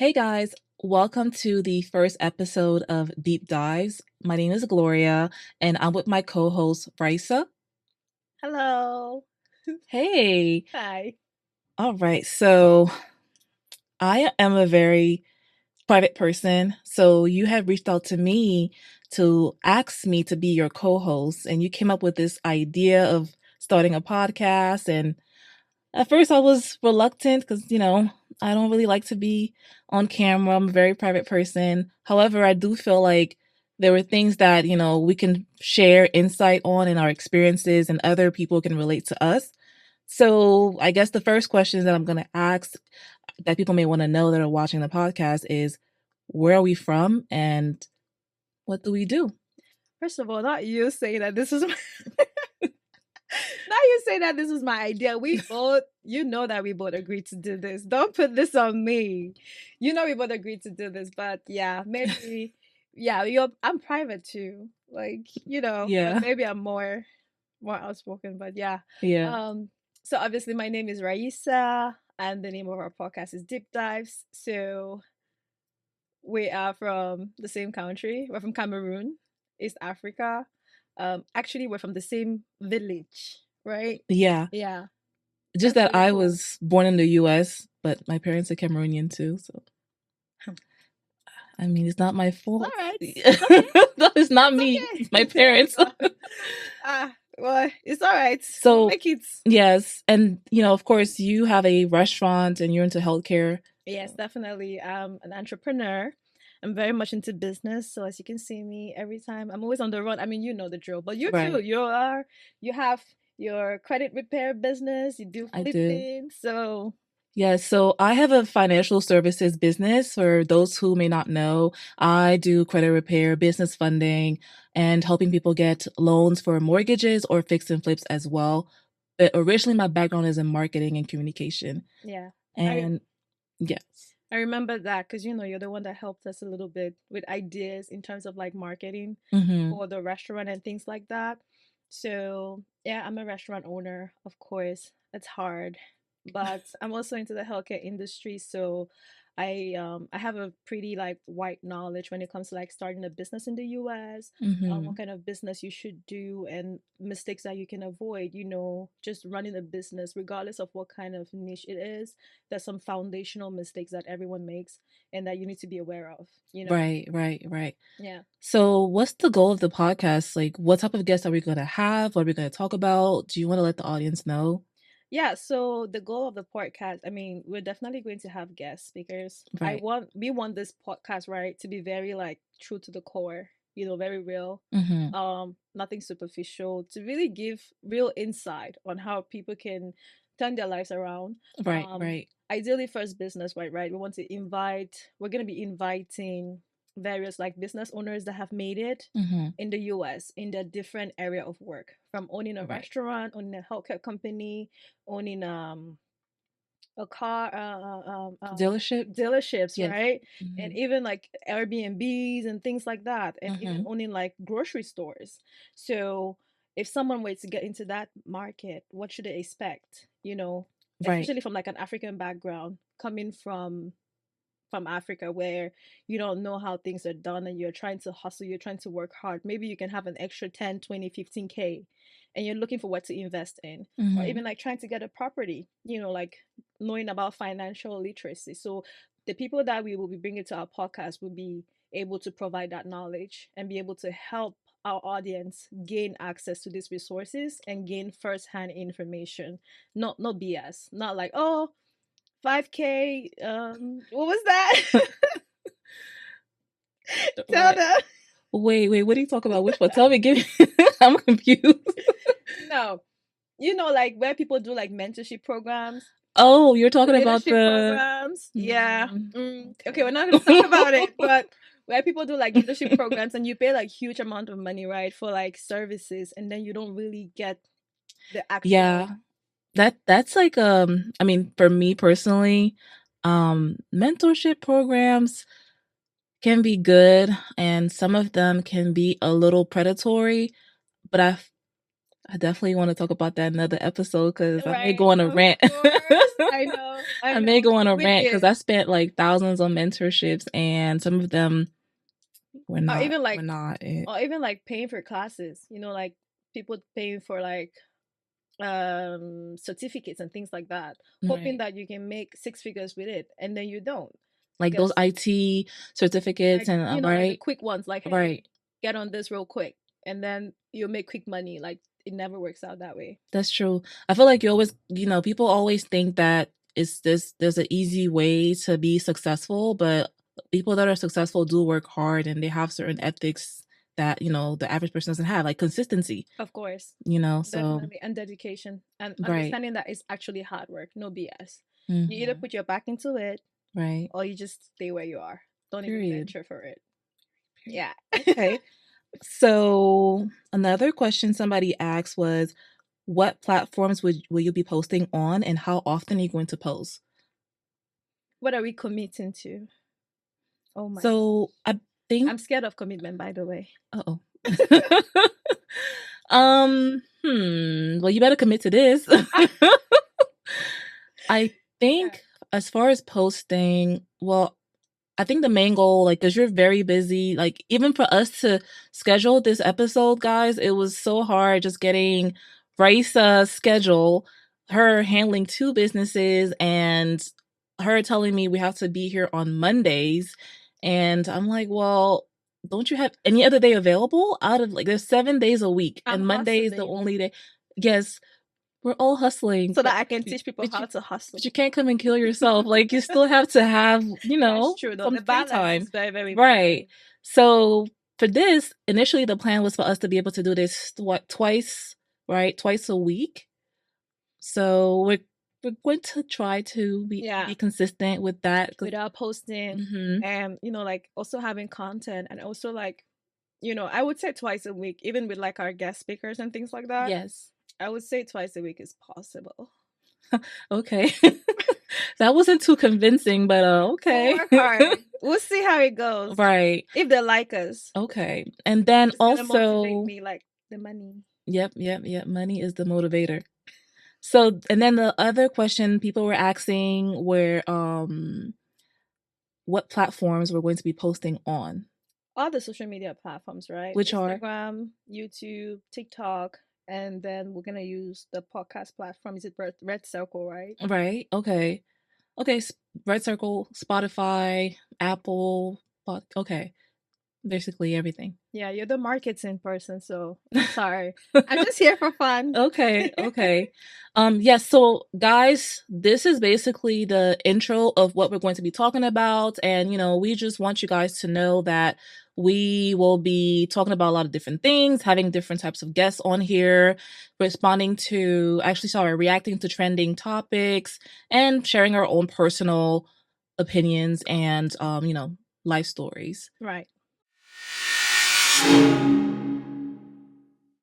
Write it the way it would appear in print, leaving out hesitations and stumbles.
Hey guys, welcome to the first episode of Deep Dives. My name is Gloria and I'm with my co host, Raissa. Hello. Hey, Hi. all right. So I am a very private person. So you had reached out to me to ask me to be your co host, and you came up with this idea of starting a podcast. And at first, I was reluctant because, I don't really like to be on camera. I'm a very private person. However, I do feel like there were things that, we can share insight on in our experiences and other people can relate to us. So I guess the first question that I'm going to ask that people may want to know that are watching the podcast is where are we from and what do we do? First of all, not you saying that this is my not you saying that this is my idea. We both, that we both agreed to do this. Don't put this on me. We both agreed to do this, but yeah, maybe I'm private too. But Yeah. maybe I'm more outspoken, but yeah. Yeah. Um so obviously my name is Raissa and the name of our podcast is Deep Dives. So we are from the same country. We're from Cameroon, East Africa. Actually, we're from the same village, right? Yeah. Yeah, Just that's that really I cool. was born in the US, but my parents are Cameroonian too. So, Hmm. I mean, it's not my It's fault. all right. It's okay. No, it's not It's me. okay. It's my parents. Well, it's all right. We'll So, make it. yes. And, of course, you have a restaurant and you're into healthcare. Yes, So, definitely. I'm an entrepreneur. I'm very much into business. So as you can see me every time, I'm always on the run. I mean, you know the drill. But you too. right. You have your credit repair business. You do I do. flipping. So Yeah, so I have a financial services business. For those who may not know, I do credit repair, business funding, and helping people get loans for mortgages or fix and flips as well. But originally, my background is in marketing and communication. yeah. I And yes. I remember that because you're the one that helped us a little bit with ideas in terms of like marketing Hmm. for the restaurant and things like that. So, yeah, I'm a restaurant owner, of course. It's hard, but I'm also into the healthcare industry, so I have a pretty like wide knowledge when it comes to like starting a business in the US, what Hmm. kind of business you should do and mistakes that you can avoid, just running a business regardless of what kind of niche it is. There's some foundational mistakes that everyone makes and that you need to be aware of. Right, right, right. Yeah. So, what's the goal of the podcast? Like, what type of guests are we going to have? What are we going to talk about? Do you want to let the audience know? Yeah, so the goal of the podcast, I mean, we're definitely going to have guest speakers. Right. We want this podcast, right, to be very like true to the core, very real. Hmm. Nothing superficial, to really give real insight on how people can turn their lives around. Right, right. Ideally first business, right? We're going to be inviting various like business owners that have made it Hmm. in the US in their different area of work, from owning a Right. restaurant, owning a healthcare company, owning a car Dealership? dealerships, Yes. right? And Hmm. even like Airbnbs and things like that, and even Hmm. owning like grocery stores. So if someone were to get into that market, what should they expect? Right. Especially from like an African background, coming from Africa where you don't know how things are done and you're trying to hustle, you're trying to work hard. Maybe you can have an extra 10, 20, 15K and you're looking for what to invest in, or Hmm. even like trying to get a property, like knowing about financial literacy. So the people that we will be bringing to our podcast will be able to provide that knowledge and be able to help our audience gain access to these resources and gain first-hand information, not BS, not like, oh, 5K. What was that? Tell Right. them. Wait, what are you talking about? Which one? Tell me, give me. I'm confused. No, like where people do like mentorship programs, Oh, you're talking about leadership the. programs. Yeah. Mm, Okay, we're okay. not going to talk about it, but where people do like leadership programs and you pay like huge amount of money, right, for like services, and then you don't really get the actual. Yeah, that's like I mean, for me personally, mentorship programs can be good and some of them can be a little predatory, but I definitely want to talk about that in another episode because I may Right, go on a of rant. course. I know, I I may know. go on a With rant because it, I spent like thousands on mentorships, and some of them were or not even were like, not it. or even like paying for classes. Like people paying for like certificates and things like that, hoping Right. that you can make six figures with it, and then you don't, Like those because IT certificates and like the right, quick ones, like, hey, right. get on this real quick, and then you'll make quick money. Like, it never works out that way. That's true. I feel like you always, people always think that there's an easy way to be successful, but people that are successful do work hard and they have certain ethics that, the average person doesn't have, like consistency, Of course, so definitely, and dedication, and right. understanding that it's actually hard work, no BS. You either Mhm. put your back into it, Right. or you just stay where you are. Don't even Period. venture for it. Period. Yeah. Okay. So another question somebody asked was, what platforms will you be posting on and how often are you going to post? What are we committing to? Oh my So gosh. I think I'm scared of commitment, by the way. uh-oh. Well, you better commit to this. I Yeah. think as far as posting, well, I think the main goal, like, because you're very busy, like, even for us to schedule this episode, guys, it was so hard just getting Raisa's schedule, her handling two businesses, and her telling me we have to be here on Mondays. And I'm like, well, don't you have any other day available out of like, there's 7 days a week, I'm and Monday is the hustling only day. Yes, we're all hustling, so that but I can teach people but how you to hustle. but you can't come and kill yourself. Like, you still have to have, That's true, though. some The free balance time. is very, very Right. important. So for this, initially the plan was for us to be able to do this twice, right? Twice a week. So we're going to try to be Yeah. consistent with that. Without posting, Mm-hmm. and, like also having content, and also like, I would say twice a week, even with like our guest speakers and things like that. Yes. I would say twice a week is possible. Okay. That wasn't too convincing, but We'll okay. work hard. We'll see how it goes. Right. If they like us, Okay. And then it's gonna motivate also, me, like the money. yep. Money is the motivator. So, and then the other question people were asking were, what platforms we're going to be posting on, All the social media platforms, right? which are Instagram, YouTube, TikTok, and then we're gonna use the podcast platform. Is it Red Circle, right? right. Okay. Okay. Red Circle, Spotify, Apple. Okay. Basically everything. Yeah, you're the marketing person, so I'm sorry. I'm just here for fun. Okay. Yes, so guys, this is basically the intro of what we're going to be talking about. And, we just want you guys to know that we will be talking about a lot of different things, having different types of guests on here, reacting to trending topics, and sharing our own personal opinions and, life stories. Right.